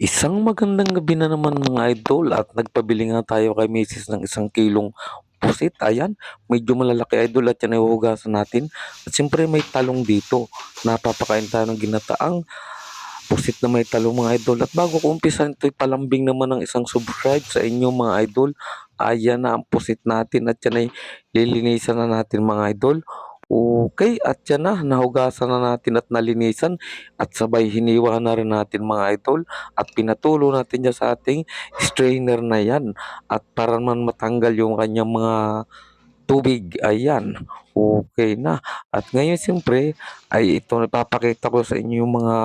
Isang magandang gabi na naman mga idol at nagpabili nga tayo kay misis ng 1 kilong pusit. Ayan, medyo malalaki idol at yan ay huhugasan natin. At siyempre may talong dito. Napapakain tayo ng ginataang pusit na may talong mga idol. At bago ko umpisan ito'y palambing naman ng isang subscribe sa inyo mga idol. Ayan na ang pusit natin at yan ay lilinisan na natin mga idol. Okay, at yan na, nahugasan na natin at nalinisan at sabay hiniwa na rin natin mga idol at pinatulo natin dyan sa ating strainer na yan at para man matanggal yung kanyang mga tubig, ayan, okay na. At ngayon siyempre ay ito napapakita ko sa inyo yung mga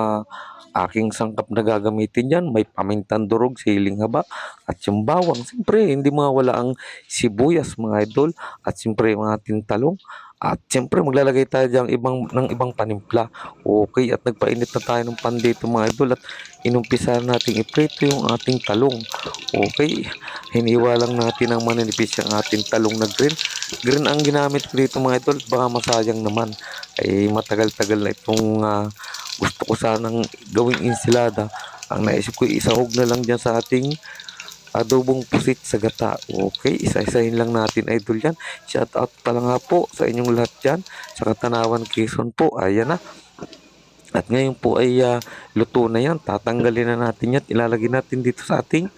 aking sangkap na gagamitin diyan. May pamintang durog, siling haba, at yung bawang. Siyempre hindi mawawala ang sibuyas mga idol at siyempre yung ating talong. At siyempre maglalagay tayo diyan ng ibang panimpla. Okay, at nagpainit na tayo ng pan dito mga idol at inumpisahan nating iprito yung ating talong. Okay, hiniwa lang natin ng maninipis yung ating talong na green. Green ang ginamit ko dito mga idol, baka masayang naman. Ay matagal-tagal na itong gusto ko sanang gawing ensilada. Ang naisip ko, isahog na lang dyan sa ating adobong pusit sa gata. Okay, isa-isahin lang natin idol yan. Shout out pala nga po sa inyong lahat dyan sa Katanawan, Quezon po. Ayan na. At ngayon po ay luto na yan. Tatanggalin na natin yan. Ilalagay natin dito sa ating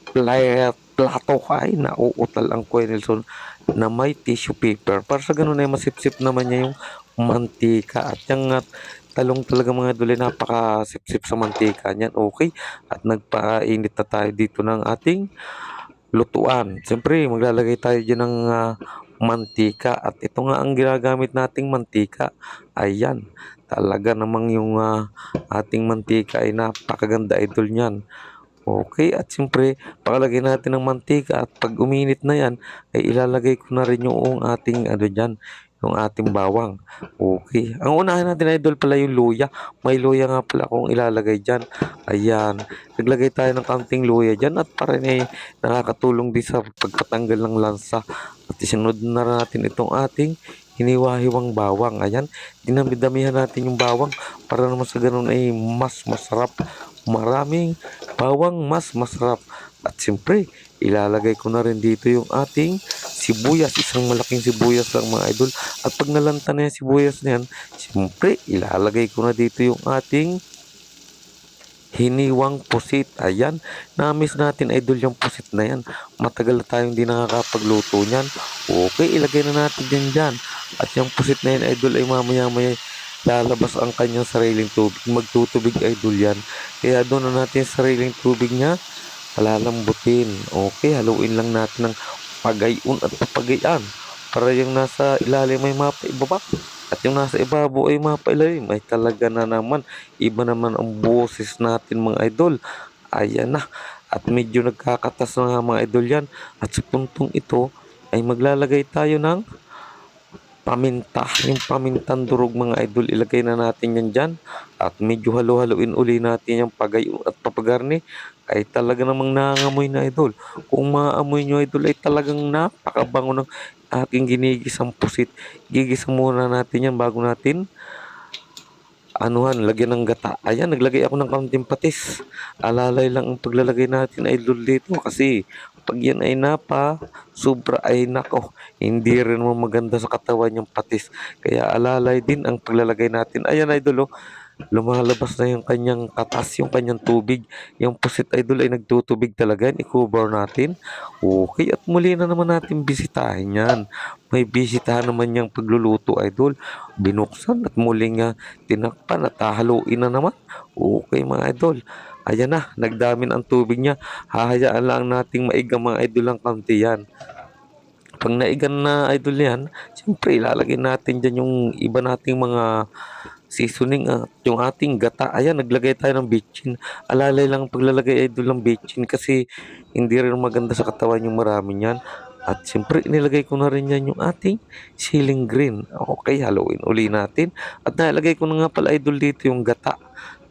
plato. Ay, nauutal ang Kuya Nelson na may tissue paper. Para sa ganun ay masipsip naman niya yung mantika. At yung talong talaga mga duli, napaka-sip-sip sa mantika niyan. Okay. At nagpainit na tayo dito ng ating lutuan. Siyempre, maglalagay tayo dyan ng mantika. At ito nga ang ginagamit nating mantika. Ayan. Talaga namang yung ating mantika ay napakaganda idol niyan. Okay, at siyempre, pakalagay natin ng mantika at pag uminit na yan, ay ilalagay ko na rin yung ating ano dyan, yung ating bawang. Okay. Ang unahin natin idol pala yung luya. May luya nga pala akong ilalagay dyan. Ayan. Naglagay tayo ng kaunting luya dyan at para nakakatulong din sa pagpatanggal ng lansa. At isunod na natin itong ating hiniwa-hiwang bawang. Ayan. Dinami-damihan natin yung bawang para naman sa ganun ay mas masarap. Maraming bawang mas masarap. At siyempre, ilalagay ko na rin dito yung ating sibuyas. Isang malaking sibuyas lang mga idol. At pag nalanta na yung sibuyas na yan, siyempre, ilalagay ko na dito yung ating hiniwang pusit. Ayan, na-miss natin idol yung pusit na yan. Matagal na tayong hindi nakakapagluto niyan. Okay, ilagay na natin din dyan. At yung pusit na yan idol ay mamaya-maya lalabas ang kanyang sariling tubig. Magtutubig idol yan. Kaya doon na natin sariling tubig niya palalambutin. Okay, haluin lang natin ng pagayon at papagayan para yung nasa ilalim ay mapaibaba at yung nasa ibabaw ay mapailalim. Ay talaga na naman, iba naman ang boses natin mga idol. Ayan na, at medyo nagkakatas na nga mga idol yan. At sa puntong ito ay maglalagay tayo ng paminta, yung pamintang durog mga idol, ilagay na natin yan dyan at medyo halo-haloin uli natin yung pagayon at papagarni. Ay talaga namang nangangamoy na idol. Kung maamoy nyo idol ay talagang napakabango ng aking ginigisang pusit. Gigisa muna natin yan bago natin anuhan, lagyan ng gata. Ayan, naglagay ako ng kaunting patis. Alalay lang ang paglalagay natin idol dito kasi pag yan ay sobra ay nako, hindi rin mo maganda sa katawan yung patis. Kaya alalay din ang paglalagay natin. Ayan idol, oh, lumalabas na yung kanyang katas, yung kanyang tubig. Yung pusit idol ay nagtutubig talaga. I-cover natin. Okay, at muli na naman natin bisitahin yan. May bisitahan naman yung pagluluto idol. Binuksan at muling tinakpan at hahaluin na naman. Okay mga idol. Ayan na, nagdamin ang tubig niya. Hahayaan lang nating maiga mga idol ang kaunti yan. Pag naigan na idol yan, siyempre ilalagay natin dyan yung iba nating mga seasoning at yung ating gata. Ayan, naglagay tayo ng bitchin. Alalay lang ang paglalagay idol ng bitchin kasi hindi rin maganda sa katawan yung marami niyan. At siyempre, nilagay ko na rin yan yung ating siling green. Okay, haluin uli natin. At nalagay ko na nga pala idol dito yung gata.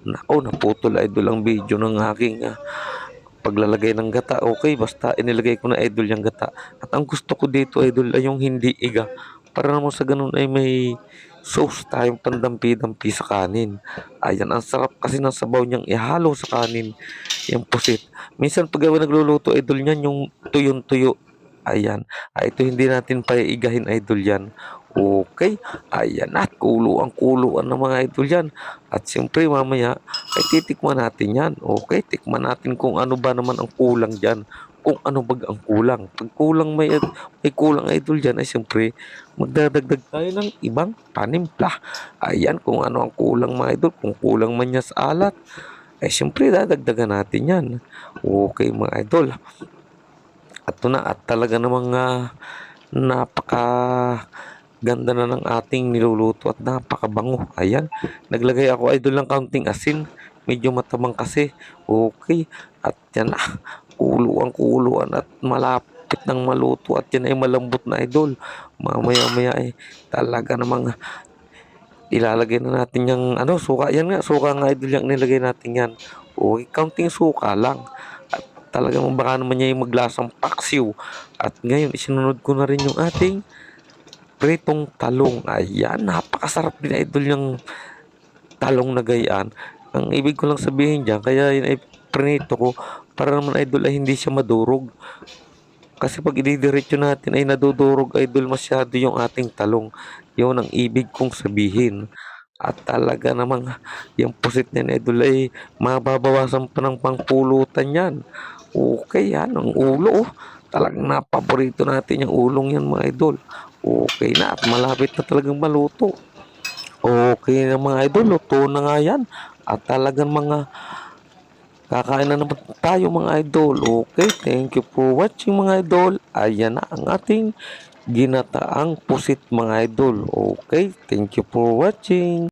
Nako, naputol idol ang video ng aking paglalagay ng gata. Okay, basta inilagay ko na idol yung gata. At ang gusto ko dito idol ay yung hindi iga. Para naman sa ganun ay may sauce tayong pandampi-dampi sa kanin. Ayan, ang sarap kasi ng sabaw niyang ihalo sa kanin, yung pusit. Minsan pag ako nagluluto idol niyan yung tuyong-tuyo. Ayan, ito hindi natin paiigahin idol yan. Okay, ayan at kulo ang mga idol yan. At siyempre mamaya ay titikman natin yan. Okay, tikman natin kung ano ba naman ang kulang diyan. Kung ano ba ang kulang. Pag kulang may kulang idol diyan ay siyempre magdadagdag tayo ng ibang panimpla. Ayan, kung ano ang kulang mga idol, kung kulang man niya sa alat, ay siyempre dadagdagan natin yan. Okay mga idol. At ito na at talaga namang napaka ganda na ng ating niluluto at napakabango. Ayan, naglagay ako idol ng kaunting asin. Medyo matamang kasi. Okay, at yan na. Kuluan at malapit ng maluto at yan ay malambot na idol. Mamaya-maya ay talaga namang ilalagay na natin yung ano, suka. Yan nga, suka nga idol yung nilagay natin yan. Okay, kaunting suka lang. At talagang baka naman niya yung maglasang paksiw. At ngayon, isinunod ko na rin yung ating pritong talong. Ayan, napakasarap din idol yung talong na gayaan. Ang ibig ko lang sabihin diyan, kaya yun ay prinito ko para naman idol ay hindi siya madurog. Kasi pag ididiretso natin ay nadudurog idol masyado yung ating talong. Yun ang ibig kong sabihin. At talaga namang yung pusit niyan idol ay mababawasan pa ng pangpulutan yan. Okay yan, ang ulo oh. Talagang napaborito natin yung ulong yan mga idol. Okay na at malapit na talagang maluto. Okay na mga idol, luto na nga yan. At talagang mga kakain na naman tayo mga idol. Okay, thank you for watching mga idol. Ayan na ang ating ginataang pusit mga idol. Okay, thank you for watching.